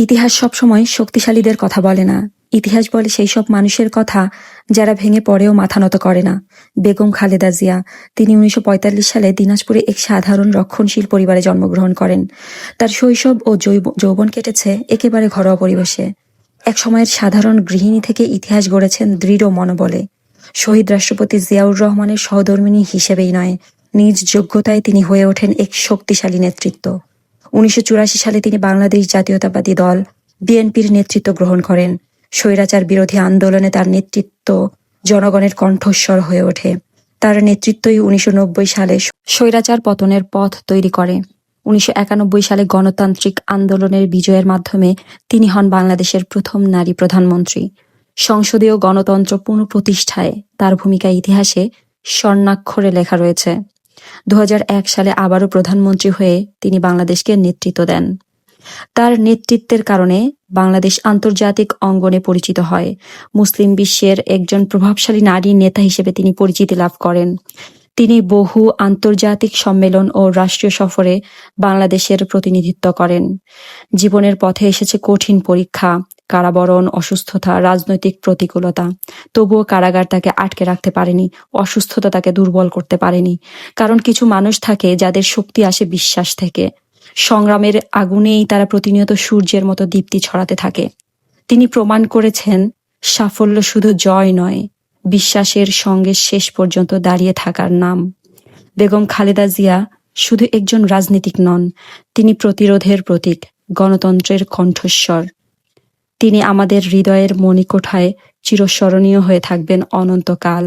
ইতিহাস সবসময় শক্তিশালীদের কথা বলে না, ইতিহাস বলে সেই সব মানুষের কথা যারা ভেঙে পড়েও মাথা নত করে না। বেগম খালেদা জিয়া, তিনি ১৯৪৫ সালে দিনাজপুরে এক সাধারণ রক্ষণশীল পরিবারে জন্মগ্রহণ করেন। তার শৈশব ও যৌবন কেটেছে একেবারে ঘরোয়া পরিবেশে। এক সময়ের সাধারণ গৃহিণী থেকে ইতিহাস গড়েছেন দৃঢ় মনোবলে। শহীদ রাষ্ট্রপতি জিয়াউর রহমানের সহধর্মিণী হিসেবেই নয়, নিজ যোগ্যতায় তিনি হয়ে ওঠেন এক শক্তিশালী নেতৃত্ব। ১৯৮৪ সালে তিনি বাংলাদেশ জাতীয়তাবাদী দল বিএনপির নেতৃত্ব গ্রহণ করেন। স্বৈরাচার বিরোধী আন্দোলনে তার নেতৃত্ব জনগণের কণ্ঠস্বর হয়ে ওঠে। তার নেতৃত্বই ১৯৯০ সালে স্বৈরাচার পতনের পথ তৈরি করে। ১৯৯১ সালে গণতান্ত্রিক আন্দোলনের বিজয়ের মাধ্যমে তিনি হন বাংলাদেশের প্রথম নারী প্রধানমন্ত্রী। সংসদীয় গণতন্ত্র পুনঃপ্রতিষ্ঠায় তার ভূমিকা ইতিহাসে স্বর্ণাক্ষরে লেখা রয়েছে। ২০০১ সালে আবারও প্রধানমন্ত্রী হয়ে তিনি বাংলাদেশকে নেতৃত্ব দেন। তার নেতৃত্বের কারণে বাংলাদেশ আন্তর্জাতিক অঙ্গনে পরিচিত হয়। মুসলিম বিশ্বের একজন প্রভাবশালী নারী নেতা হিসেবে তিনি পরিচিতি লাভ করেন। তিনি বহু আন্তর্জাতিক সম্মেলন ও রাষ্ট্রীয় সফরে বাংলাদেশের প্রতিনিধিত্ব করেন। জীবনের পথে এসেছে কঠিন পরীক্ষা, কারাবরণ, অসুস্থতা, রাজনৈতিক প্রতিকূলতা। তবুও কারাগার তাকে আটকে রাখতে পারেনি, অসুস্থতা তাকে দুর্বল করতে পারেনি। কারণ কিছু মানুষ থাকে যাদের শক্তি আসে বিশ্বাস থেকে। সংগ্রামের আগুনেই তারা প্রতিনিয়ত সূর্যের মতো দীপ্তি ছড়াতে থাকে। তিনি প্রমাণ করেছেন সাফল্য শুধু জয় নয়, বিশ্বাসের সঙ্গে শেষ পর্যন্ত দাঁড়িয়ে থাকার নাম। বেগম খালেদা জিয়া শুধু একজন রাজনীতিক নন, তিনি প্রতিরোধের প্রতীক, গণতন্ত্রের কণ্ঠস্বর। তিনি আমাদের হৃদয়ের মণিকোঠায় চিরস্মরণীয় হয়ে থাকবেন অনন্তকাল।